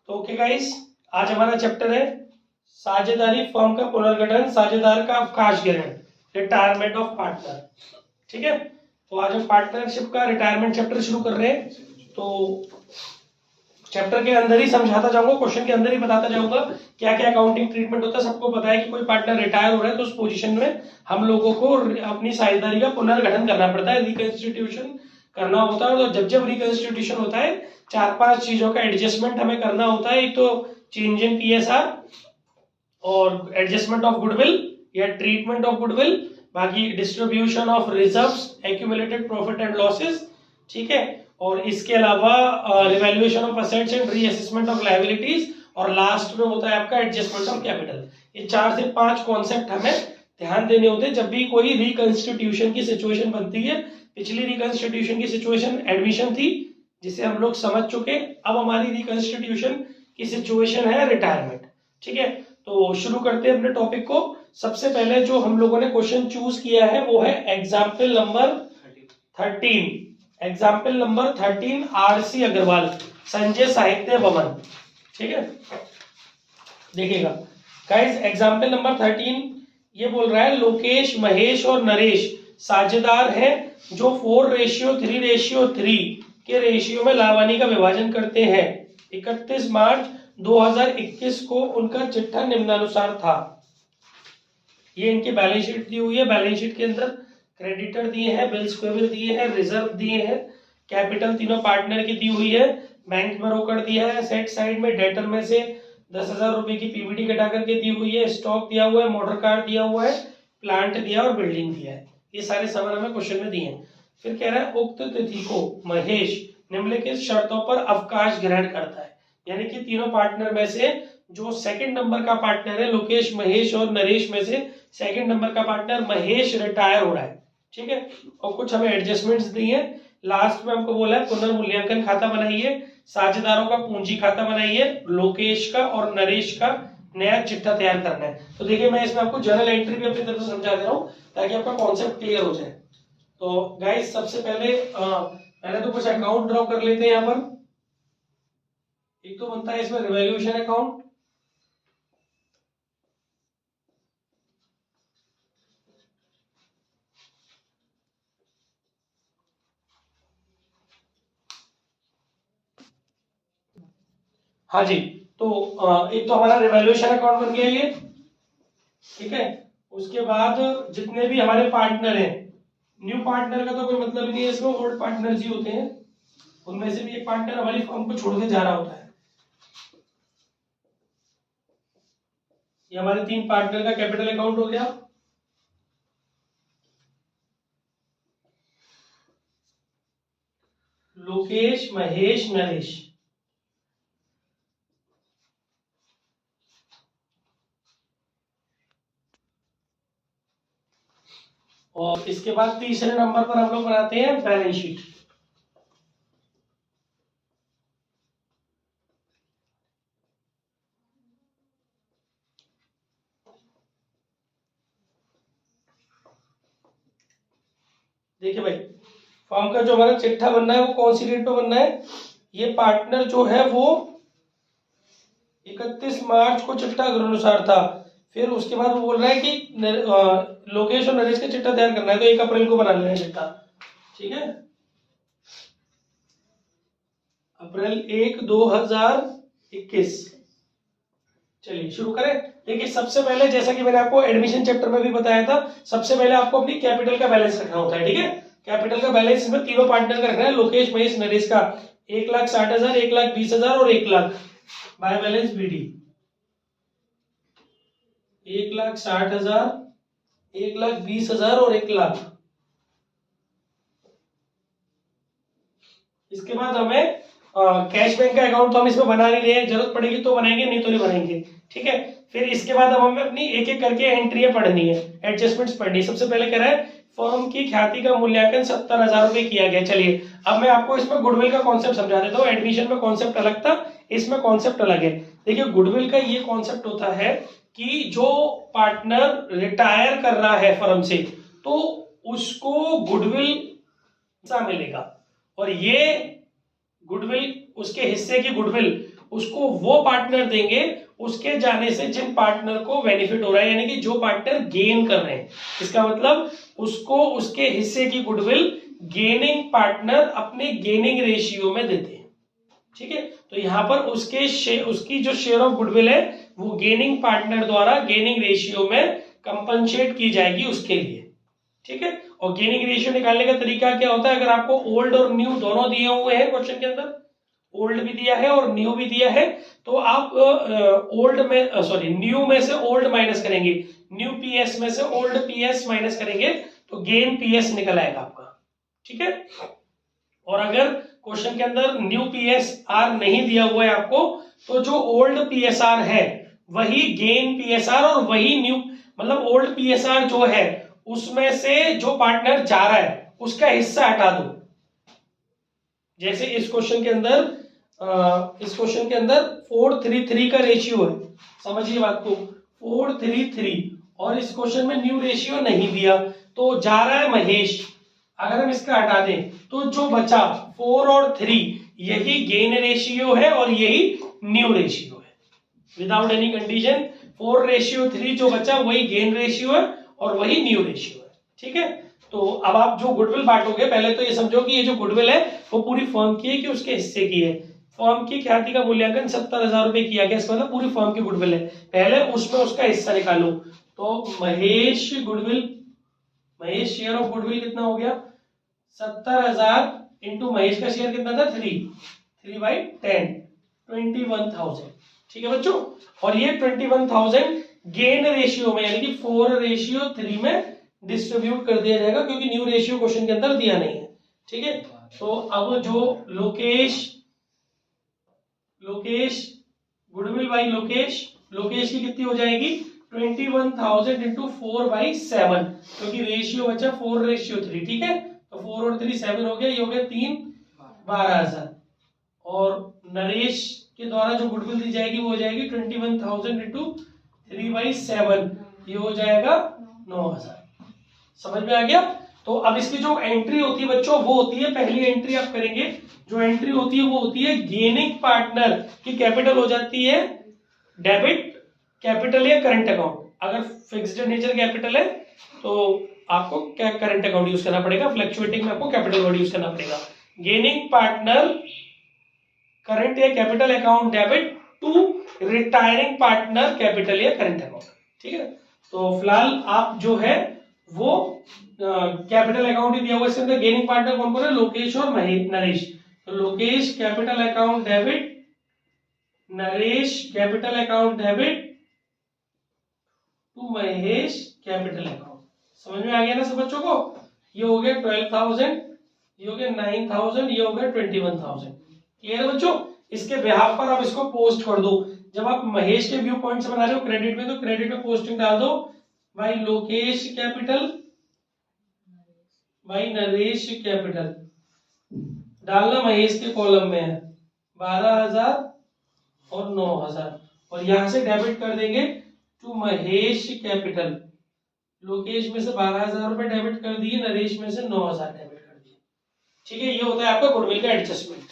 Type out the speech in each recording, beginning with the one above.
तो okay guys, आज हमारा चैप्टर है साझेदारी फर्म का पुनर्गठन, साझेदार का अवकाश ग्रहण, रिटायरमेंट ऑफ पार्टनर। ठीक है, तो आज हम पार्टनरशिप का रिटायरमेंट चैप्टर शुरू कर रहे हैं। तो चैप्टर के अंदर ही समझाता जाऊंगा, क्वेश्चन के अंदर ही बताता जाऊंगा क्या क्या अकाउंटिंग ट्रीटमेंट होता है। सबको पता है कि कोई पार्टनर रिटायर हो रहा है तो उस पोजीशन में हम लोगों को अपनी साझेदारी का पुनर्गठन करना पड़ता है, रिकंस्टिट्यूशन करना होता है। तो जब रिकंस्टिट्यूशन होता है 4-5 चीजों का एडजस्टमेंट हमें करना होता है। एक तो चेंज इन पीएसआर और एडजस्टमेंट ऑफ गुडविल या ट्रीटमेंट ऑफ गुडविल, बाकी distribution of reserves, accumulated profit and losses. ठीक है, और इसके अलावा revaluation of assets and reassessment of liabilities, और लास्ट में होता है आपका एडजस्टमेंट ऑफ कैपिटल। ये 4 से 5 कॉन्सेप्ट हमें ध्यान देने होते हैं जब भी कोई रिकंस्टिट्यूशन की सिचुएशन बनती है। पिछली रिकंस्टिट्यूशन की सिचुएशन एडमिशन थी जिसे हम लोग समझ चुके। अब हमारी रिकंस्टिट्यूशन की सिचुएशन है रिटायरमेंट। ठीक है, तो शुरू करते हैं अपने टॉपिक को। सबसे पहले जो हम लोगों ने क्वेश्चन चूज किया है वो है example number 13। Example number 13 RC Agarwal, Sanjay Sahitya Bhawan. ठीक है, देखिएगा गाइस, एग्जाम्पल नंबर 13 ये बोल रहा है लोकेश, महेश और नरेश साझेदार हैं जो 4:3:3 के रेशियो में लावानी का विभाजन करते हैं। 31 मार्च 2021 को उनका चिट्ठा निम्नानुसार था। ये इनकी बैलेंस शीट दी हुई है। बैलेंस शीट के अंदर क्रेडिटर दिए हैं, बिल्स पेबल दिए हैं, रिजर्व दिए हैं, कैपिटल तीनों पार्टनर की दी हुई है, बैंक में रोकड़ दिया है, सेट साइड में डेटर में से 10,000 रुपए की पीवीडी कटा करके दी हुई है, स्टॉक दिया हुआ है, मोटर कार दिया हुआ है, प्लांट दिया और बिल्डिंग दिया है। ये सारे सामान हमें क्वेश्चन में दिए हैं। फिर कह रहा है उक्त तिथि को महेश निम्नलिखित शर्तों पर अवकाश ग्रहण करता है। यानी कि तीनों पार्टनर में से जो सेकंड नंबर का पार्टनर है लोकेश, महेश और नरेश में से सेकंड नंबर का पार्टनर महेश रिटायर हो रहा है। ठीक है, और कुछ हमें एडजस्टमेंट्स दिए हैं। लास्ट में हमको बोला है पुनर्मूल्यांकन खाता बनाइए, साझेदारों का पूंजी खाता बनाइए, लोकेश का और नरेश का नया चिट्ठा तैयार करना है। तो देखिए, मैं इसमें आपको जर्नल एंट्री भी अपनी तरफ से समझा दे रहा हूँ ताकि आपका कॉन्सेप्ट क्लियर हो जाए। तो गाइस, सबसे पहले तो कुछ अकाउंट ड्रॉ कर लेते हैं। यहाँ पर एक तो बनता है इसमें रिवैल्यूएशन अकाउंट, हाँ जी। तो एक तो हमारा रिवैल्यूएशन अकाउंट बन गया ये। ठीक है, उसके बाद जितने भी हमारे पार्टनर हैं, न्यू पार्टनर का तो कोई मतलब ही नहीं है इसमें, ओल्ड पार्टनर जी होते हैं, उनमें से भी एक पार्टनर हमारी फर्म को छोड़ के जा रहा होता है। ये हमारे 3 पार्टनर का कैपिटल अकाउंट हो गया। लोकेश, महेश, नरेश। और इसके बाद तीसरे नंबर पर हम लोग बनाते हैं बैलेंस शीट। देखिए भाई, फर्म का जो हमारा चिट्ठा बनना है वो कौन सी डेट पे बनना है। ये पार्टनर जो है वो 31 मार्च को चिट्ठा अनुसार था। फिर उसके बाद वो बोल रहा है कि लोकेश और नरेश का चिट्ठा तैयार करना है, तो 1 अप्रैल को बना लेना है चिट्ठा। ठीक है, अप्रैल 1, 2021। चलिए शुरू करें। देखिए, सबसे पहले जैसा कि मैंने आपको एडमिशन चैप्टर में भी बताया था, सबसे पहले आपको अपनी कैपिटल का बैलेंस रखना होता है। ठीक है, कैपिटल का बैलेंस में तीनों पार्टनर का रखना है, लोकेश, महेश, नरेश का 1,60,000, 1,20,000 और 1,00,000 बाय बैलेंस बीडी। 1,60,000, 1,20,000 और 1,00,000। इसके बाद हमें कैश बैंक का अकाउंट तो हम इसमें बना नहीं रहे, जरूरत पड़ेगी तो बनाएंगे, नहीं तो नहीं बनाएंगे। ठीक है, फिर इसके बाद अब हमें अपनी एक एक करके एंट्रियां पढ़नी है, एडजस्टमेंट्स पढ़नी है। सबसे पहले कह रहा है फर्म की ख्याति का मूल्यांकन 70,000 रुपए किया गया। चलिए, अब मैं आपको इसमें गुडविल का कॉन्सेप्ट समझा देता हूँ। एडमिशन में कॉन्सेप्ट अलग था, इसमें कॉन्सेप्ट अलग है। देखिए, गुडविल का ये कॉन्सेप्ट होता है कि जो पार्टनर रिटायर कर रहा है फर्म से तो उसको गुडविल मिलेगा, और ये गुडविल, उसके हिस्से की गुडविल उसको वो पार्टनर देंगे उसके जाने से जिन पार्टनर को बेनिफिट हो रहा है, यानी कि जो पार्टनर गेन कर रहे हैं। इसका मतलब उसको उसके हिस्से की गुडविल गेनिंग पार्टनर अपने गेनिंग रेशियो में देते हैं। ठीक है, तो यहां पर उसकी जो शेयर ऑफ गुडविल है वो गेनिंग पार्टनर द्वारा गेनिंग रेशियो में कंपनसेट की जाएगी उसके लिए। ठीक है, और गेनिंग रेशियो निकालने का तरीका क्या होता है, अगर आपको ओल्ड और न्यू दोनों दिए हुए हैं क्वेश्चन के अंदर, ओल्ड भी दिया है और न्यू भी दिया है, तो आप न्यू में से ओल्ड माइनस करेंगे, न्यू पीएस में से ओल्ड पीएस माइनस करेंगे तो गेन पीएस निकल आएगा आपका। ठीक है, और अगर क्वेश्चन के अंदर न्यू पीएसआर नहीं दिया हुआ है आपको, तो जो ओल्ड पीएसआर है वही गेन पीएसआर और वही न्यू, मतलब ओल्ड पीएसआर जो है उसमें से जो पार्टनर जा रहा है उसका हिस्सा हटा दो। जैसे इस क्वेश्चन के अंदर 4:3:3 का रेशियो है, समझिए बात को, 4:3:3, और इस क्वेश्चन में न्यू रेशियो नहीं दिया, तो जा रहा है महेश, अगर हम इसका हटा दें तो जो बचा 4 और 3 यही गेन रेशियो है और यही न्यू रेशियो है, विदाउट एनी कंडीशन। 4:3 जो बचा वही गेन रेशियो है और वही न्यू रेशियो है। ठीक है, तो अब आप जो गुडविल बांटोगे, पहले तो ये समझो कि ये जो गुडविल है वो पूरी फर्म की है कि उसके हिस्से की है। फर्म की ख्याति का मूल्यांकन 70,000 रुपए किया गया, इसका मतलब पूरी फर्म की गुडविल है, पहले उसमें उसका हिस्सा निकालो। तो महेश शेयर ऑफ गुडविल कितना हो गया, 70,000 इंटू महेश का शेयर कितना था 3/10, 21,000। ठीक है बच्चों, और ये 21,000 गेन रेशियो में यानी कि 4:3 में डिस्ट्रीब्यूट कर दिया जाएगा, क्योंकि न्यू रेशियो क्वेश्चन के अंदर दिया नहीं है। ठीक है, तो अब जो लोकेश गुडविल बाई लोकेश की कितनी हो जाएगी, 21,000 इंटू 4/7, क्योंकि रेशियो बचा 4:3। ठीक है, तो 4 और 3 7 हो गया, ये हो गया 3, 12,000। और नरेश के द्वारा जो गुडविल दी जाएगी वो हो जाएगी 21,000 इंटू 3/7, ये हो जाएगा 9,000। समझ में आ गया। तो अब इसकी जो एंट्री होती है बच्चों वो होती है, पहली एंट्री आप करेंगे, जो एंट्री होती है वो होती है गेनिंग पार्टनर की कैपिटल हो जाती है डेबिट कैपिटल या करंट अकाउंट। अगर फिक्स्ड नेचर कैपिटल है तो आपको क्या करंट अकाउंट यूज करना पड़ेगा, फ्लक्चुएटिंग में आपको कैपिटल वर्ड यूज करना पड़ेगा। गेनिंग पार्टनर करंट या capital account debit to retiring partner capital या करंट अकाउंट। ठीक है, तो फिलहाल आप जो है वो कैपिटल अकाउंट ही दिया हुआ है, इसके अंदर गेनिंग पार्टनर कौन कौन है, लोकेश और नरेश। तो Lokesh capital account debit, Naresh capital account debit to Mahesh capital account. समझ में आ गया ना सब बच्चों को। ये हो गया 12,000, ये हो गया 9,000, ये हो गया 21,000। क्लियर है बच्चों। इसके बिहाफ पर आप इसको पोस्ट कर दो। जब आप महेश के व्यू पॉइंट से बना रहे हो क्रेडिट में, तो क्रेडिट में पोस्टिंग डाल दो भाई लोकेश कैपिटल भाई नरेश कैपिटल, डालना महेश के कॉलम में है 12,000 और 9,000, और यहां से डेबिट कर देंगे टू महेश कैपिटल। लोकेश में से 12,000 रुपए डेबिट कर दिए, नरेश में से 9,000 डेबिट कर दिए। ठीक है, ये होता है आपका गुडविल का एडजस्टमेंट।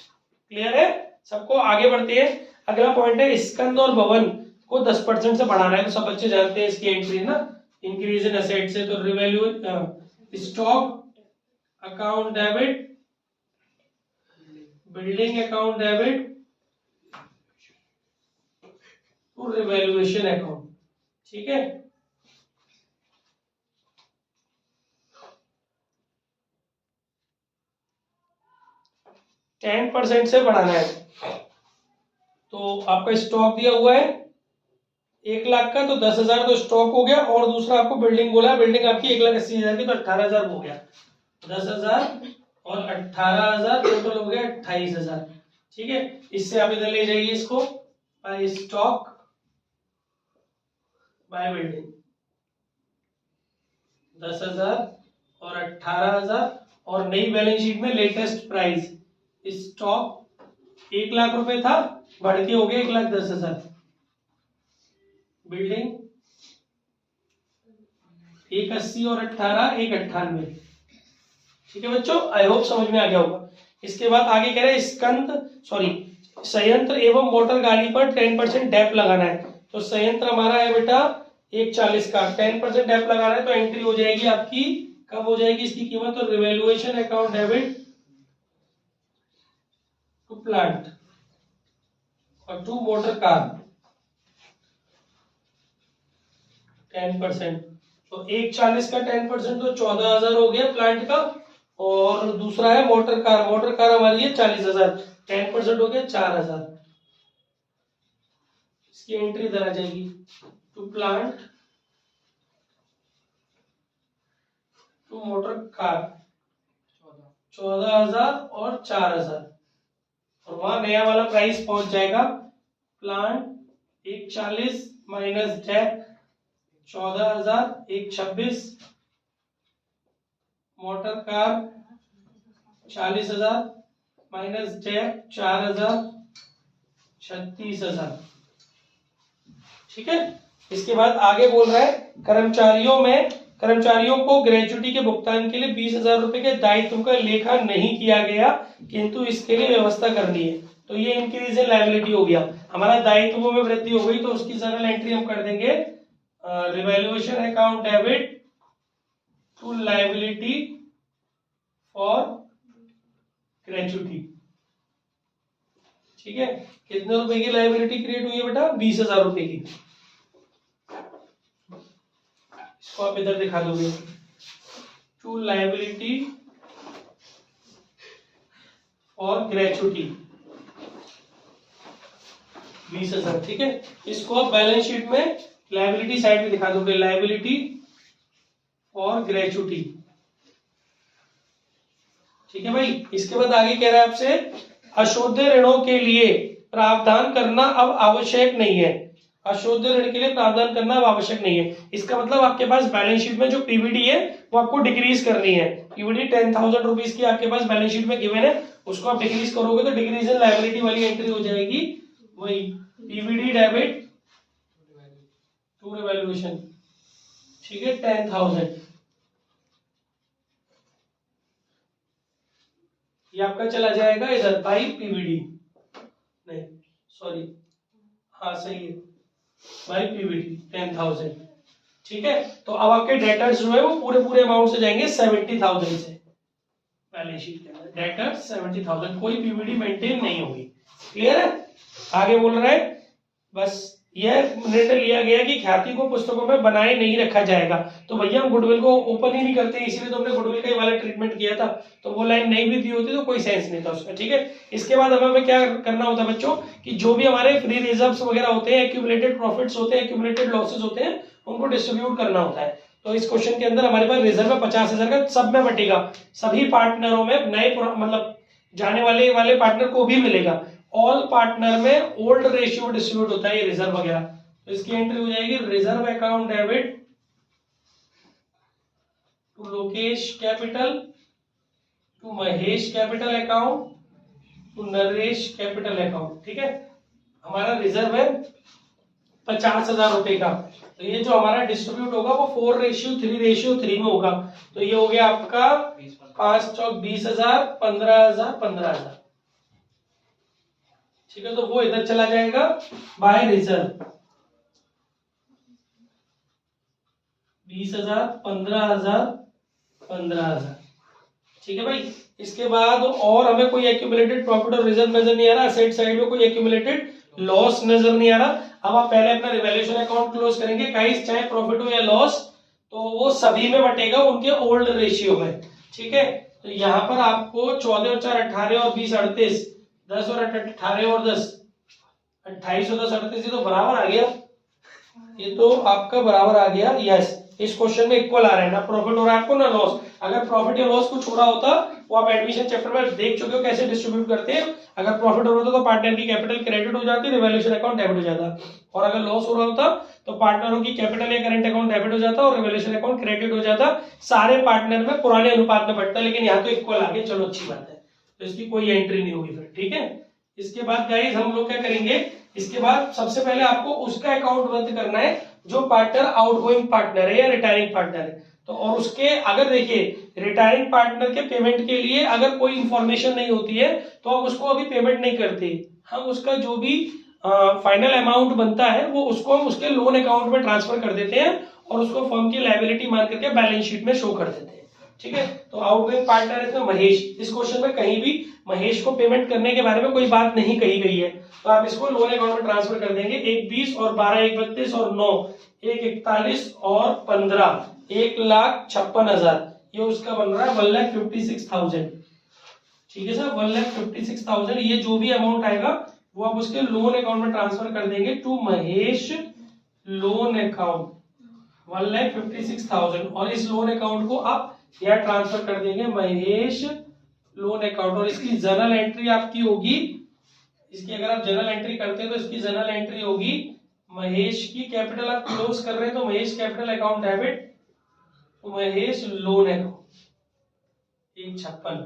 क्लियर है सबको। आगे बढ़ते हैं, अगला पॉइंट है स्कंद और भवन को 10% से बढ़ाना है। तो सब बच्चे जानते हैं इसकी एंट्री ना, इंक्रीज इन एसेट से, तो revalue stock account debit, building account debit to revaluation account. ठीक है, %10 से बढ़ाना है। तो आपका स्टॉक दिया हुआ है 1 लाख का, तो 10,000 तो स्टॉक हो गया, और दूसरा आपको बिल्डिंग बोला है, बिल्डिंग आपकी 1,80,000 की, तो 18,000 हो गया। 10,000 और 18,000 टोटल हो गया 28,000। ठीक है, इससे आप इधर ले जाइए इसको, बाय स्टॉक बाय बिल्डिंग, 10,000 और 18,000, और नई बैलेंस शीट में लेटेस्ट प्राइस स्टॉक 1 लाख रुपए था, बढ़ के हो गया 1,10,000। बिल्डिंग 180 और 18 198। ठीक है बच्चों, आई होप समझ में आ गया होगा। इसके बाद आगे कह रहे हैं संयंत्र एवं मोटर गाड़ी पर 10% डेप लगाना है। तो संयंत्र हमारा है बेटा 140 का, 10% डेप लगाना है, तो एंट्री हो जाएगी आपकी, कब हो जाएगी इसकी कीमत, तो revaluation account debit to plant और टू मोटर कार 10%। तो 140 का 10% तो 14,000 हो गया प्लांट का, और दूसरा है मोटर कार, मोटर कार हमारी है 40,000, 10% हो गया 4,000। इसकी एंट्री इधर आ जाएगी, to plant to motor car 14,000 और 4,000, और वहां नया वाला प्राइस पहुंच जाएगा, plant 140 minus dep 14,000, 126, motor car 40,000 minus dep 4,000, 36,000। ठीक है। इसके बाद आगे बोल रहा है कर्मचारियों को ग्रेच्युटी के भुगतान के लिए 20,000 रुपए के दायित्व का लेखा नहीं किया गया, किंतु इसके लिए व्यवस्था करनी है। तो ये इंक्रीज इन लायबिलिटी हो गया, हमारा दायित्वों में वृद्धि हो गई, तो उसकी जनरल एंट्री हम कर देंगे revaluation account debit to liability for gratuity. ठीक है, कितने रुपए की लायबिलिटी क्रिएट हुई है बेटा, 20,000 रुपए की। इसको आप इधर दिखा दोगे, टू लायबिलिटी और ग्रेच्युटी 20,000। ठीक है, इसको आप बैलेंस शीट में लायबिलिटी साइड में दिखा दोगे, लायबिलिटी और ग्रेच्युटी। ठीक है भाई। इसके बाद आगे कह रहा है आपसे, अशुद्ध ऋणों के लिए प्रावधान करना अब आवश्यक नहीं है। अशुद्ध ऋण के लिए प्रावधान करना अब आवश्यक नहीं है, इसका मतलब आपके पास बैलेंस शीट में जो पीवीडी है वो आपको डिक्रीज करनी है। पीवीडी 10,000 रुपीज की आपके पास बैलेंस शीट में गिवन है, उसको आप डिक्रीज करोगे तो डिक्रीज इन लायबिलिटी वाली एंट्री हो जाएगी, वही पीवीडी डेबिट टू रिवैल्यूएशन। ठीक है, 10,000 ये आपका चला जाएगा इधर बाई पीवीडी, नहीं सॉरी, हाँ सही है, बाई पीवीडी 10,000। ठीक है, तो अब आपके डेटर्स जो है वो पूरे अमाउंट से जाएंगे 70,000 से बैलेंस शीट के अंदर, डेटर्स 70,000, कोई पीवीडी मेंटेन नहीं होगी। क्लियर है। आगे बोल रहा है, बस यह निर्णय लिया गया कि ख्याति को पुस्तकों में बनाए नहीं रखा जाएगा। तो भैया हम गुडविल को ओपन ही नहीं करते, इसलिए तो हमने गुडविल का ही वाला ट्रीटमेंट किया था, तो वो लाइन नहीं भी दी होती तो कोई सेंस नहीं था उसका। ठीक है, इसके बाद हमें क्या करना होता है बच्चों, कि जो भी हमारे फ्री रिजर्व्स वगैरह होते हैं, एक्यूमुलेटेड प्रॉफिट्स होते हैं, एक्यूमुलेटेड लॉसेस होते हैं, उनको डिस्ट्रीब्यूट करना होता है। तो इस क्वेश्चन के अंदर हमारे पास रिजर्व है 50,000 का, सब में बटेगा, सभी पार्टनरों में, नए मतलब जाने वाले पार्टनर को भी मिलेगा। ऑल पार्टनर में ओल्ड रेशियो डिस्ट्रीब्यूट होता है ये रिजर्व वगैरह। तो इसकी एंट्री हो जाएगी, reserve account debit to Lokesh capital to Mahesh capital account to Naresh capital account. ठीक है, हमारा रिजर्व है 50,000 रुपए का, तो ये जो हमारा डिस्ट्रीब्यूट होगा वो 4:3:3 में होगा। तो ये हो गया आपका 5 चौक 20,000, 15,000, 15,000। ठीक है, तो वो इधर चला जाएगा बाय रिजर्व, 20,000, 15,000, 15,000। ठीक है भाई। इसके बाद और हमें कोई एक्यूमुलेटेड प्रॉफिट और रिजर्व नजर नहीं आ रहा, असेट साइड में कोई एक्यूमुलेटेड लॉस नजर नहीं आ रहा। अब आप पहले अपना रिवैल्यूएशन अकाउंट क्लोज करेंगे, गाइस चाहे प्रॉफिट हो या लॉस, तो वो सभी में बटेगा उनके ओल्ड रेशियो में। ठीक है, तो यहाँ पर आपको 14 और 4 18 और 20 38, 10 और 18 और 10 28 और 10 38, ये तो बराबर आ गया, ये तो आपका बराबर आ गया। यस, इस क्वेश्चन में इक्वल आ रहा है, ना प्रॉफिट हो रहा है आपको ना लॉस। अगर प्रॉफिट या लॉस कुछ हो रहा होता वो आप एडमिशन चैप्टर में देख चुके हो कैसे डिस्ट्रीब्यूट करते हैं। अगर प्रॉफिट हो रहा होता तो पार्टनर की कैपिटल क्रेडिट हो जाती, रिवैल्यूएशन अकाउंट डेबिट हो जाता, और अगर लॉस हो रहा होता तो पार्टनरों की कैपिटल या करंट अकाउंट डेबिट हो जाता और रिवैल्यूएशन अकाउंट क्रेडिट हो जाता। सारे पार्टनर में पुराने अनुपात में बढ़ता, लेकिन यहाँ तो इक्वल आ गया, चलो अच्छी बात है, तो इसकी कोई एंट्री नहीं होगी फिर। ठीक है, इसके बाद गाइस हम लोग क्या करेंगे, इसके बाद सबसे पहले आपको उसका अकाउंट बंद करना है जो पार्टनर आउटगोइंग पार्टनर है या रिटायरिंग पार्टनर है। तो और उसके अगर देखिए रिटायरिंग पार्टनर के पेमेंट के लिए अगर कोई इंफॉर्मेशन नहीं होती है तो हम उसको अभी पेमेंट नहीं करते, हम उसका जो भी फाइनल अमाउंट बनता है वो उसको हम उसके लोन अकाउंट में ट्रांसफर कर देते हैं और उसको फर्म की लायबिलिटी मान करके बैलेंस शीट में शो कर देते हैं। ठीक है, तो आउटगोइंग पार्टनर है इसमें महेश। इस क्वेश्चन में कहीं भी महेश को पेमेंट करने के बारे में कोई बात नहीं कही गई है, तो आप इसको लोन अकाउंट में ट्रांसफर कर देंगे। 1 20 और 12 1 32 और 9 1 41 और 15 1,56,000, ये उसका बन रहा है 1,56,000। ठीक है सर, 1,56,000 ये जो भी अमाउंट आएगा वो आप उसके लोन अकाउंट में ट्रांसफर कर देंगे टू महेश लोन अकाउंट 1,56,000, और इस लोन अकाउंट को आप यहाँ ट्रांसफर कर देंगे महेश लोन अकाउंट। और इसकी जर्नल एंट्री आपकी होगी, इसकी अगर आप जर्नल एंट्री करते हैं तो इसकी जर्नल एंट्री होगी महेश की कैपिटल आप क्लोज कर रहे हैं तो महेश कैपिटल अकाउंट डेबिट तो महेश लोन अकाउंट 156।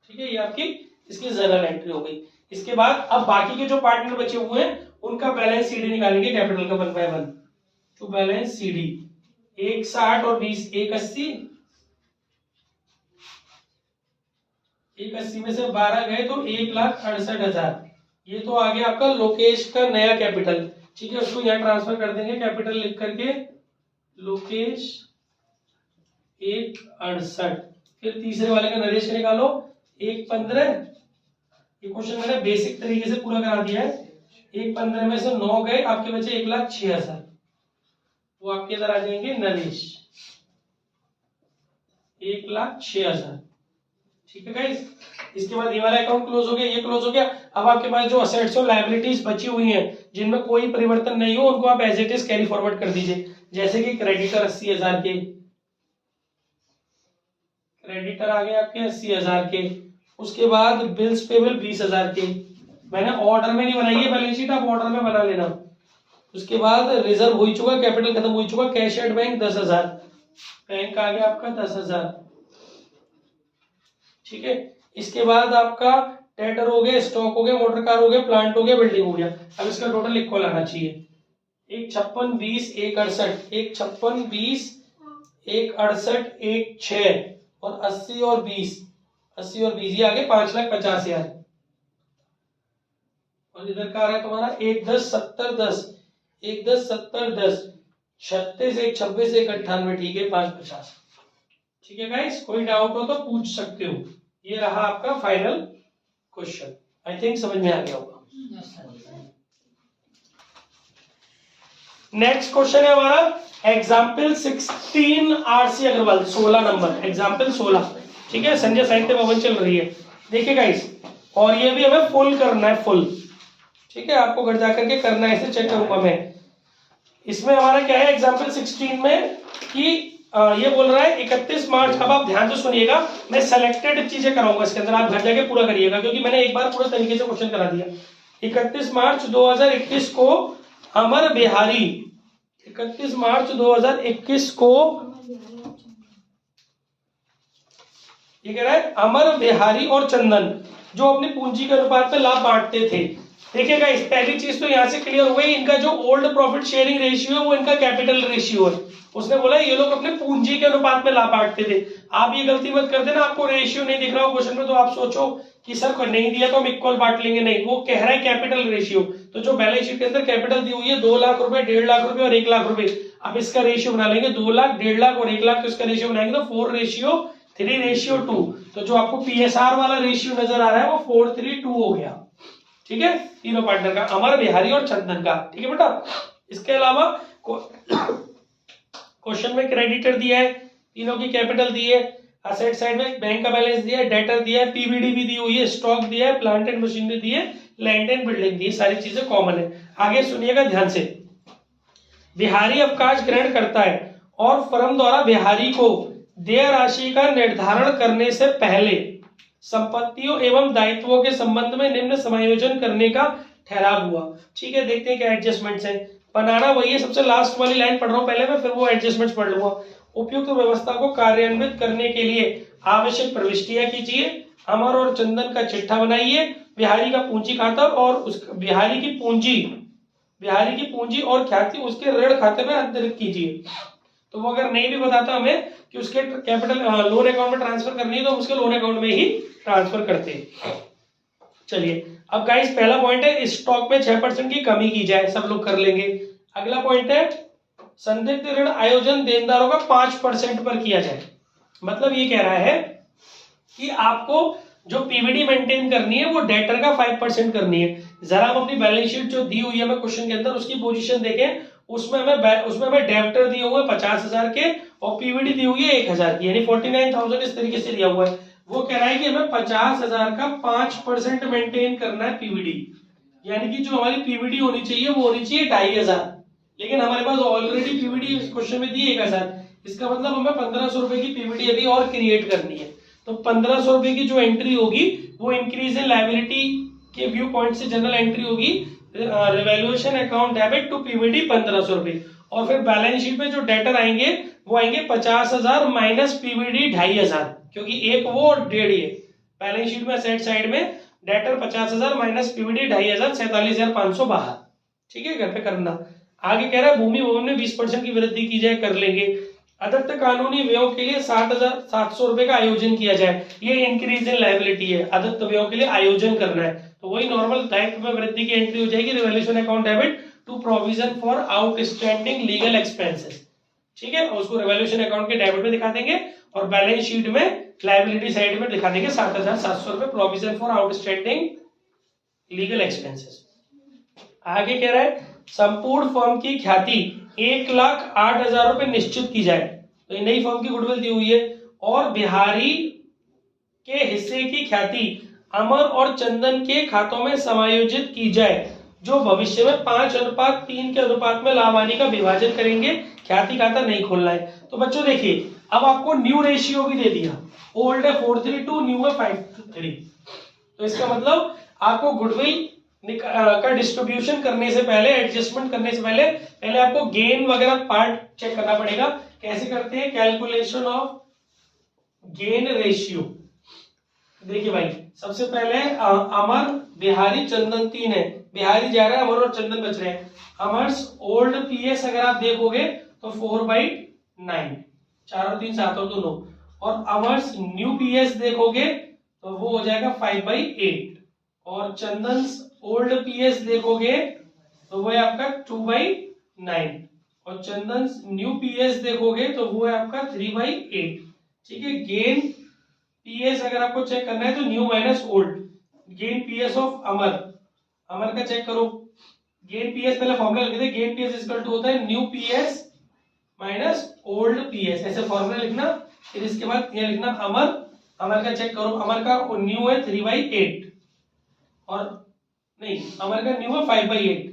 ठीक है, ये आपकी इसकी जर्नल एंट्री हो गई। इसके बाद अब बाकी के जो पार्टनर बचे हुए हैं उनका बैलेंस सीडी निकालेंगे कैपिटल का 1 बाय 1। तो बैलेंस सीडी 160 और 20 180, 180 में से 12 गए तो 1,68,000। ये तो आ गया आपका लोकेश का नया कैपिटल। ठीक है, उसको यहाँ ट्रांसफर कर देंगे कैपिटल लिख करके लोकेश 168। फिर तीसरे वाले का नरेश का निकालो 115। ये क्वेश्चन मैंने बेसिक तरीके से पूरा करा दिया है। 115 में से 9 गए, आपके बचे 1,06,000, वो आपके इधर आ जाएंगे नरेश 1,06,000। ठीक है गाइस, इसके बाद ये वाला अकाउंट क्लोज हो गया, ये क्लोज हो गया। अब आपके पास जो असेट्स और लायबिलिटीज बची हुई हैं जिनमें कोई परिवर्तन नहीं हो उनको आप as it is carry forward कर दीजिए। जैसे कि क्रेडिटर 80,000 के, क्रेडिटर आ गए आपके 80,000 के। उसके बाद बिल्स पेबल 20,000 के। मैंने ऑर्डर में नहीं बनाई है बैलेंस शीट, आप ऑर्डर में बना लेना। उसके बाद रिजर्व हो चुका, कैपिटल खत्म हो चुका, कैश एट बैंक 10,000, बैंक आ गया आपका 10,000। ठीक है, इसके बाद आपका डेटर हो गया, स्टॉक हो गया, मोटर कार हो गया, प्लांट हो गया, बिल्डिंग हो गया। अब इसका टोटल इक्वल आना चाहिए 156 20 168, 156 20 168 16 और 80 और 20, 80 और 20 ये आगे 5,50,000। और इधर का आ रहा है तुम्हारा 1 10 70 10, 1 10 70 10 36 1 26 1 98। ठीक है, 5,50। ठीक है गाइस, कोई डाउट हो तो पूछ सकते हो। ये रहा आपका फाइनल क्वेश्चन। आई थिंक समझ में आ गया होगा। नेक्स्ट क्वेश्चन है हमारा example 16 RC Agarwal 16 number, example 16। ठीक है, संजय साहित्य भवन चल रही है। देखिए गाइस, और ये भी हमें फुल करना है, फुल। ठीक है, आपको घर जाकर के करना है, इसे चेक करूंगा मैं। इसमें हमारा क्या है एग्जाम्पल 16 में कि ये बोल रहा है 31 मार्च। अब आप ध्यान से सुनिएगा, मैं सेलेक्टेड चीजें कराऊंगा इसके अंदर, आप घर जाके पूरा करिएगा क्योंकि मैंने एक बार पूरे तरीके से क्वेश्चन करा दिया। 31 मार्च 2021 को अमर बिहारी, 31 मार्च 2021 को ये कह रहा है अमर बिहारी और चंदन जो अपनी पूंजी के अनुपात में लाभ बांटते थे। देखिएगा, इस पहली चीज तो यहां से क्लियर हो गई, इनका जो ओल्ड प्रॉफिट शेयरिंग रेशियो है वो इनका कैपिटल रेशियो है। उसने बोला ये लोग अपने पूंजी के अनुपात में लाभ बांटते थे। आप ये गलती मत कर देना, आपको रेशियो नहीं दिख रहा हो क्वेश्चन में तो आप सोचो कि सर को नहीं दिया तो हम इक्वल बांट लेंगे। नहीं, वो कह रहा है कैपिटल रेशियो। तो जो बैलेंस शीट के अंदर कैपिटल दी हुई है 2 लाख रुपए, 1.5 लाख रुपए और 1 लाख रुपए, अब इसका रेशियो बना लेंगे 2 लाख, 1.5 लाख और 1 लाख, तो इसका रेशियो बनाएंगे तो 4:3:2। तो जो आपको पीएसआर वाला रेशियो नजर आ रहा है वो 4:3:2 हो गया। ठीक है, तीनों पार्टनर का, अमर बिहारी और चंदन का। ठीक है बेटा, इसके अलावा क्वेश्चन में क्रेडिटर दिया है, तीनों की कैपिटल दी है, असेट साइड में बैंक का बैलेंस दिया है, डेटर दिया है, पीबीडी भी दी हुई है, स्टॉक दिया है, प्लांट एंड मशीनरी दी है, लैंड एंड बिल्डिंग दी है, सारी चीजें कॉमन है। आगे सुनिएगा ध्यान से। बिहारी अवकाश ग्रहण करता है और फर्म द्वारा बिहारी को देय राशि का निर्धारण करने से पहले संपत्तियों एवं दायित्वों के संबंध में निम्न समायोजन करने का ठहराव हुआ। ठीक है, देखते हैं क्या एडजस्टमेंट्स हैं। बनाना वही है, सबसे लास्ट वाली लाइन पढ़ रहा हूं पहले मैं, फिर वो एडजस्टमेंट्स पढ़ लूंगा। उपयुक्त व्यवस्था को कार्यान्वित करने के लिए आवश्यक प्रविष्टियां कीजिए। अमर और चंदन का चिट्ठा बनाइए। बिहारी का पूंजी खाता और उस बिहारी की पूंजी और ख्याति उसके ऋण खाते में अंतरित कीजिए। तो वो अगर नहीं भी बताता हमें कि उसके कैपिटल लोन अकाउंट में ट्रांसफर करनी है तो हम उसके लोन अकाउंट में ही ट्रांसफर करते हैं। चलिए अब गाइस पहला पॉइंट है स्टॉक में 6% की कमी की जाए, सब लोग कर लेंगे। अगला पॉइंट है संदिग्ध ऋण आयोजन देनदारों का 5% पर किया जाए। मतलब ये कह रहा है कि आपको जो पीवीडी मेंटेन करनी है वो डेटर का 5% करनी है। जरा हम अपनी बैलेंस शीट जो दी हुई है हमें क्वेश्चन के अंदर, उसकी पोजीशन देखें, उसमें हमें डेब्टर दिए हुए 50,000 के और पीवीडी दी हुई है 1,000 की, यानी 49,000 इस तरीके से दिया हुआ है। वो कह रहा है कि हमें 50,000 का 5% मेंटेन करना है पीवीडी, यानी कि जो हमारी पीवीडी होनी चाहिए वो होनी चाहिए 2,500, लेकिन हमारे पास ऑलरेडी पीवीडी इस क्वेश्चन में दी 1,000। इसका मतलब हमें 1,500 रुपए की पीवीडी अभी और क्रिएट करनी है। तो 1,500 रुपए की जो एंट्री होगी वो इंक्रीज इन लायबिलिटी के व्यू पॉइंट से जनरल एंट्री होगी, revaluation account debit to PVD 1,500 रुपए। और फिर बैलेंस शीट में जो डेटर आएंगे वो आएंगे 50,000 माइनस पीवीडी 2,500, क्योंकि एक वो और डेढ़ ये। बैलेंस शीट में सेट साइड में डेटर 50,000 माइनस पीवीडी 2,500, 47,500 बाहर। ठीक है, घर पे करना। आगे कह रहा है भूमि भवन में 20% की वृद्धि की जाए, कर लेंगे। अदत्त कानूनी व्ययों के लिए 60,700 रुपए का आयोजन किया जाए, ये इंक्रीज इन लायबिलिटी है, अदत्त व्ययों के लिए आयोजन करना है। तो वही नॉर्मल दायित्व में वृद्धि की एंट्री हो जाएगी, revaluation account debit to provision for outstanding legal expenses. ठीक है, और उसको रिवैल्यूएशन अकाउंट के डेबिट में दिखा देंगे और बैलेंस शीट में लायबिलिटी साइड में दिखा देंगे 60,700 रुपए provision for outstanding legal expenses. आगे कह रहा है संपूर्ण फर्म की ख्याति 1,08,000 रुपए निश्चित की जाए। तो ये नई फर्म की गुडविल दी हुई है। और बिहारी के हिस्से की ख्याति अमर और चंदन के खातों में समायोजित की जाए, जो भविष्य में 5:3 के अनुपात में लाभ हानि का विभाजन करेंगे। ख्याति खाता नहीं खोलना है। तो बच्चों देखिए, अब आपको न्यू रेशियो भी दे दिया, ओल्ड है 4:3, न्यू है 5:3। तो इसका मतलब आपको गुडविल का डिस्ट्रीब्यूशन करने से पहले, एडजस्टमेंट करने से पहले आपको गेन वगैरह पार्ट चेक करना पड़ेगा। कैसे करते हैं? Calculation of gain ratio. देखिए भाई, सबसे पहले अमर, बिहारी, चंदन 3 है, बिहारी जा रहा है, अमर और चंदन बच रहे हैं। अमर्स ओल्ड पीएस अगर आप देखोगे तो 4/9, 4 और 3 7 और 2 9। और अमर्स न्यू पीएस देखोगे तो वो हो जाएगा 5/8। और चंदन ओल्ड पीएस देखोगे तो वो है आपका 2/9। और चंदन न्यू पीएस देखोगे तो वो है आपका 3/8। ठीक है, गेन पीएस अगर आपको चेक करना है तो new minus old, gain PS of Amar, Amar का चेक करो। गेन पीएस पहले फॉर्मूला लिख दे, गेन पीएस इक्वल टू होता है new PS minus old PS, ऐसे फॉर्मूला लिखना। फिर इसके बाद ये लिखना अमर, अमर का चेक करो, अमर का न्यू है 3/8 और नहीं, अमर का न्यू है 5/8।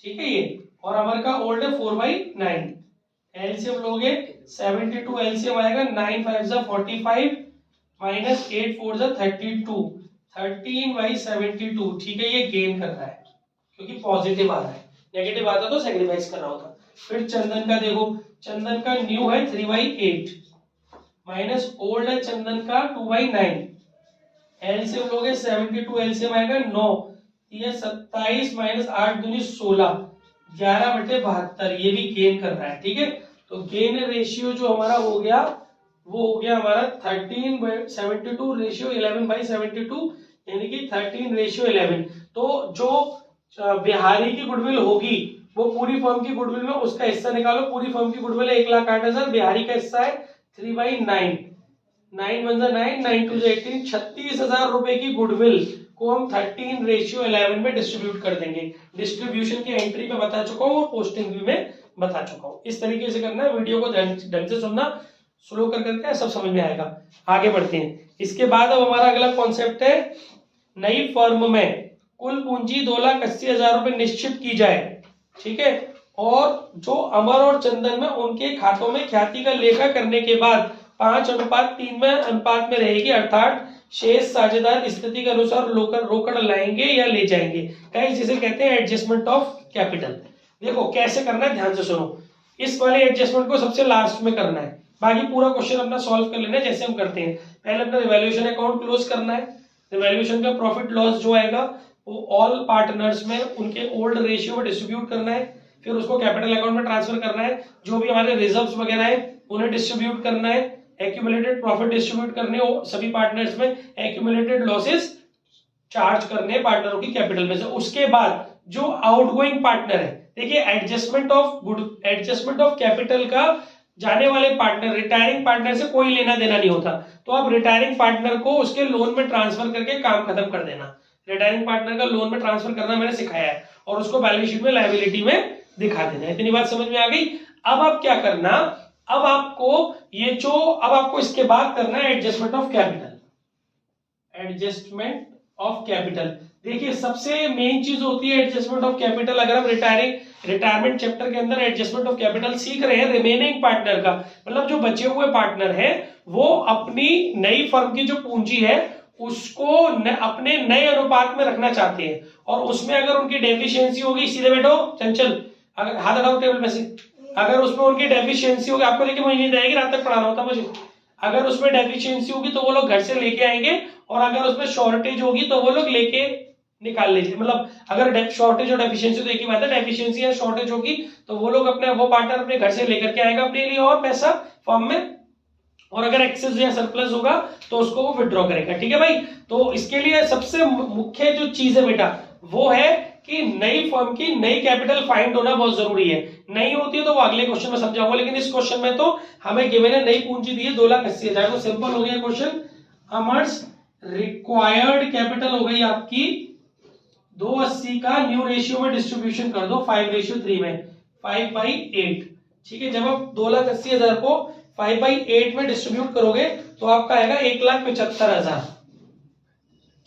ठीक है ये, और अमर का ओल्ड है 4/9। एलसीएम लोगे 72, एलसीएम आएगा 9 5 45 माइनस 8 4 32, 13/72। ठीक है, ये गेन कर रहा है क्योंकि पॉजिटिव आ रहा है, नेगेटिव आता तो सैक्रिफाइस कर रहा होता। फिर चंदन का देखो, चंदन का न्यू है 3/8 माइनस ओल्ड है चंदन का 2/9। एलसीएम लोगे 72, एलसीएम आएगा 9, ये 27 माइनस 8 दूनी 16, 11/72, ये भी गेन कर रहा है। ठीक है, तो गेन रेशियो जो हमारा हो गया वो हो गया हमारा 13/72 रेशियो 11/72, यानी कि 13/11। तो जो बिहारी की गुडविल होगी वो पूरी फर्म की गुडविल में उसका हिस्सा निकालो। पूरी फर्म की गुडविल 1,08,000, बिहारी का हिस्सा है 3/9, 9 1 9, 9 2 18, 36,000 रुपए की गुडविल को हम 13/11 में डिस्ट्रीब्यूट कर देंगे। डिस्ट्रीब्यूशन की एंट्री पे बता चुका हूँ और पोस्टिंग भी में बता चुका हूँ। इस तरीके से करना है, वीडियो को ढंग से सुनना, स्लो कर करके सब समझ में आएगा। आगे बढ़ते हैं। इसके बाद अब हमारा अगला कॉन्सेप्ट है, नई फर्म में कुल पूंजी 2,80,000 रुपए निश्चित की जाए। ठीक है, और जो अमर और चंदन में उनके खातों में ख्याति का लेखा करने के बाद 5:3 में अनुपात में रहेगी, अर्थात शेष साझेदार स्थिति के अनुसार रोकड़ लाएंगे या ले जाएंगे। गाइस जिसे कहते हैं एडजस्टमेंट ऑफ कैपिटल। देखो कैसे करना है, ध्यान से सुनो। इस वाले एडजस्टमेंट को सबसे लास्ट में करना है, बाकी पूरा क्वेश्चन अपना सॉल्व कर लेना है जैसे हम करते हैं। पहले अपना रिवैल्यूएशन अकाउंट क्लोज करना है। रिवैल्यूएशन का प्रॉफिट लॉस जो आएगा वो ऑल पार्टनर्स में उनके ओल्ड रेशियो में डिस्ट्रीब्यूट करना है। फिर उसको कैपिटल अकाउंट में ट्रांसफर करना है। जो भी हमारे रिजर्व्स वगैरह है उन्हें डिस्ट्रीब्यूट करना है। एक्यूमुलेटेड प्रॉफिट डिस्ट्रीब्यूट करने हो सभी पार्टनर्स में, एक्यूमुलेटेड लॉसेस चार्ज करने पार्टनरों की कैपिटल में से। उसके बाद जो आउटगोइंग पार्टनर है, देखिए एडजस्टमेंट ऑफ कैपिटल का जाने वाले पार्टनर, रिटायरिंग पार्टनर से कोई लेना देना नहीं होता, तो आप रिटायरिंग पार्टनर को उसके लोन में ट्रांसफर करके काम खत्म कर देना। रिटायरिंग पार्टनर का लोन में ट्रांसफर करना मैंने सिखाया है, और उसको बैलेंस शीट में लायबिलिटी में दिखा देना। इतनी बात समझ में आ गई। अब आप क्या करना, अब आपको इसके बाद करना है adjustment of capital. Adjustment of capital, देखिए सबसे मेन चीज होती है एडजस्टमेंट ऑफ कैपिटल। अगर हम रिटायरमेंट चैप्टर के अंदर एडजस्टमेंट ऑफ कैपिटल सीख रहे हैं, रिमेनिंग पार्टनर का मतलब जो बचे हुए पार्टनर हैं वो अपनी नई फर्म की जो पूंजी है उसको अपने नए अनुपात में रखना चाहते हैं, और उसमें अगर उनकी डेफिशिएंसी होगी, सीधे बैठो चंचल, अगर हाथ हटाओ टेबल पे से, अगर उसमें उनकी डेफिशिएंसी होगी, आपको लेके मुझे नींद आएगी, रात तक पढ़ाना होता मुझे। अगर उसमें डेफिशिएंसी होगी तो वो लोग घर से लेके आएंगे, और अगर उसमें शॉर्टेज होगी तो वो लोग लेके निकाल लीजिए। मतलब अगर शॉर्टेज और डेफिशिएंसी तो एक ही बात है, डेफिशिएंसी या शॉर्टेज होगी तो वो लोग वो पार्टनर अपने घर से लेकर के आएगा अपने लिए और पैसा फॉर्म में, और अगर एक्सेस या सरप्लस होगा तो उसको वो विड्रॉ करेगा। ठीक है भाई। तो इसके लिए सबसे मुख्य जो चीज है बेटा वो है कि नई फर्म की नई कैपिटल फाइंड होना बहुत जरूरी है। नहीं होती है तो वो अगले क्वेश्चन में समझाऊंगा, लेकिन इस क्वेश्चन में तो हमें गिवन है नई पूंजी दी है 2,80,000, तो सिंपल हो गया क्वेश्चन। अमर्स रिक्वायर्ड कैपिटल हो गई आपकी 280 का न्यू रेशियो में डिस्ट्रीब्यूशन कर दो 5:3 में, 5/8। ठीक है, जब आप 2,80,000 को 5/8 में डिस्ट्रीब्यूट करोगे तो आपका आएगा 1,75,000।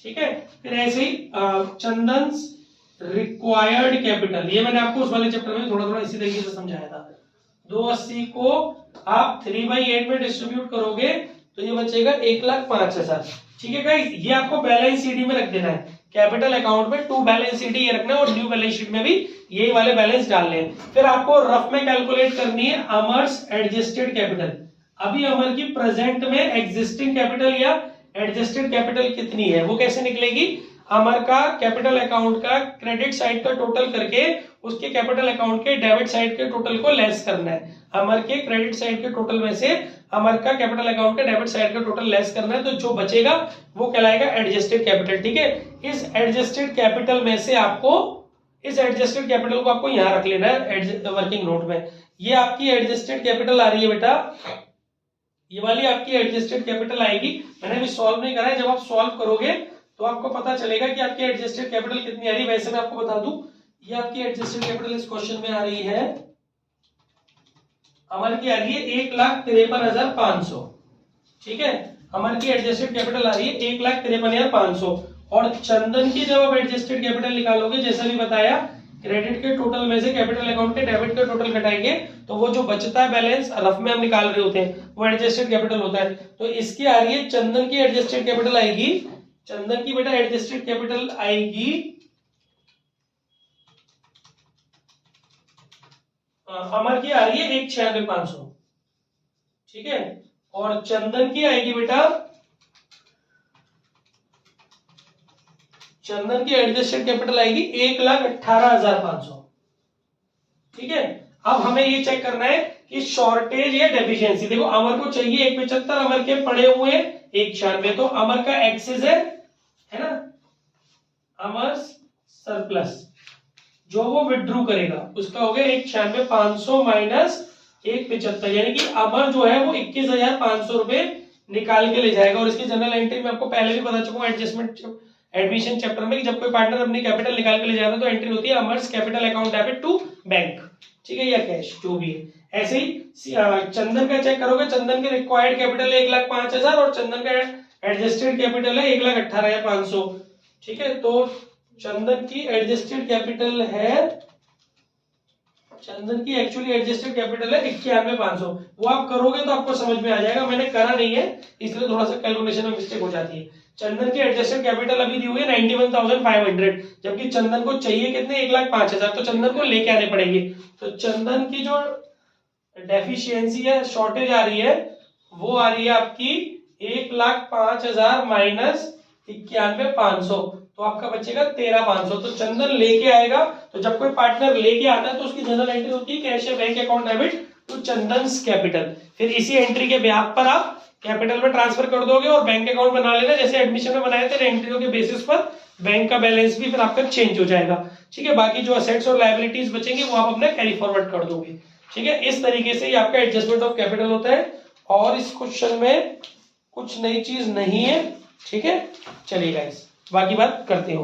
ठीक है, फिर ऐसे ही चंदन रिक्वायर्ड कैपिटल, ये मैंने आपको उस वाले चैप्टर में थोड़ा थोड़ा इसी तरीके से समझाया था। 280 को आप 3/8 में डिस्ट्रीब्यूट करोगे तो ये बचेगा 1,05,000। ठीक है गाइस, ये आपको बैलेंस शीट में रख देना है। कैपिटल अकाउंट में टू बैलेंस शीट ये रखना है, और न्यू बैलेंस शीट में भी यही वाले बैलेंस डालने हैं। फिर आपको रफ में कैलकुलेट करनी है अमर्स एडजस्टेड कैपिटल। अभी अमर की प्रेजेंट में एग्जिस्टिंग कैपिटल या एडजस्टेड कैपिटल कितनी है, वो कैसे निकलेगी। अमर का कैपिटल अकाउंट का क्रेडिट साइड का टोटल करके उसके कैपिटल अकाउंट के डेबिट साइड के टोटल को लेस करना है। अमर के क्रेडिट साइड के टोटल में से अमर का कैपिटल अकाउंट के डेबिट साइड का टोटल लेस करना है, तो जो बचेगा वो कहलाएगा एडजस्टेड कैपिटल। ठीक है, इस एडजस्टेड कैपिटल में से आपको इस एडजस्टेड कैपिटल को आपको यहां रख लेना है वर्किंग नोट में। ये आपकी एडजस्टेड कैपिटल आ रही है बेटा, ये वाली आपकी एडजस्टेड कैपिटल आएगी। मैंने अभी सॉल्व नहीं करा है, जब आप सॉल्व करोगे तो आपको पता चलेगा कि आपकी एडजस्टेड कैपिटल कितनी आ रही है। वैसे मैं आपको बता दूं, ये आपकी एडजस्टेड कैपिटल इस क्वेश्चन में आ रही है, अमर की आ रही है 1,53,500। ठीक है, अमर की एडजस्टेड कैपिटल आ रही है 1,53,500, और चंदन की जब आप एडजस्टेड कैपिटल निकालोगे, जैसा भी बताया, क्रेडिट के टोटल में से कैपिटल अकाउंट के डेबिट का टोटल घटाएंगे तो वो जो बचता है बैलेंस रफ में हम निकाल रहे होते हैं वो एडजस्टेड कैपिटल होता है। तो इसकी आ रही है चंदन की एडजस्टेड कैपिटल आएगी, चंदन की बेटा एडजस्टेड कैपिटल आएगी अमर की आ रही है 1,96,500। ठीक है, और चंदन की आएगी बेटा, चंदन की एडजस्टेड कैपिटल आएगी 1,18,500। ठीक है, अब हमें ये चेक करना है कि शॉर्टेज या डेफिशिएंसी। देखो अमर को चाहिए 1,75, अमर के पड़े हुए 1,96, तो अमर का एक्सेस है ना, अमर सरप्लस जो वो विड्रू करेगा उसका हो गया 1,96,500 माइनस 1,75, यानी कि अमर जो है वो 21,500 रुपए निकाल के ले जाएगा। और इसकी जनरल एंट्री में आपको पहले भी बता चुका हूं एडजस्टमेंट एडमिशन चैप्टर में, कि जब कोई पार्टनर अपनी कैपिटल निकाल के ले जाता है तो एंट्री होती है Amar's capital account debit to bank. ठीक है, या कैश जो भी है। ऐसे ही चंदन का चेक करोगे, चंदन के रिक्वायर्ड कैपिटल है 1,05,000 और चंदन का एडजस्टेड कैपिटल है 1,18,500। ठीक है, तो चंदन की एडजस्टेड कैपिटल है, चंदन की एक्चुअली एडजस्टेड कैपिटल है 91,500। वो आप करोगे तो आपको समझ में आ जाएगा, मैंने करा नहीं है इसलिए थोड़ा सा कैलकुलेशन में मिस्टेक हो जाती है। चंदन की एडजस्टेड कैपिटल अभी दी हुई है 91,500, जबकि चंदन को चाहिए कितने 1,05,000, तो चंदन को लेके आने पड़ेंगे। तो चंदन की जो डेफिशिएंसी या शॉर्टेज आ रही है वो आ रही है आपकी 1,05,000 माइनस 91,500, तो आपका बचेगा 13,500। तो चंदन लेके आएगा, तो जब कोई पार्टनर लेके आता है तो उसकी जनरल एंट्री होती है कैश या bank account debit to Chandan's capital. फिर इसी एंट्री के ब्याज पर आप कैपिटल में ट्रांसफर कर दोगे और बैंक अकाउंट बना लेना, जैसे एडमिशन में बनाए थे एंट्रियों के बेसिस पर बैंक का बैलेंस भी फिर आपका चेंज हो जाएगा। ठीक है, बाकी जो असेट्स और लायबिलिटीज बचेंगे वो आप अपने कैरी फॉरवर्ड कर दोगे। ठीक है, इस तरीके से ये आपका एडजस्टमेंट ऑफ कैपिटल होता है और इस क्वेश्चन में कुछ नई चीज नहीं है। ठीक है, चलिए गाइस बाकी बात करते हो।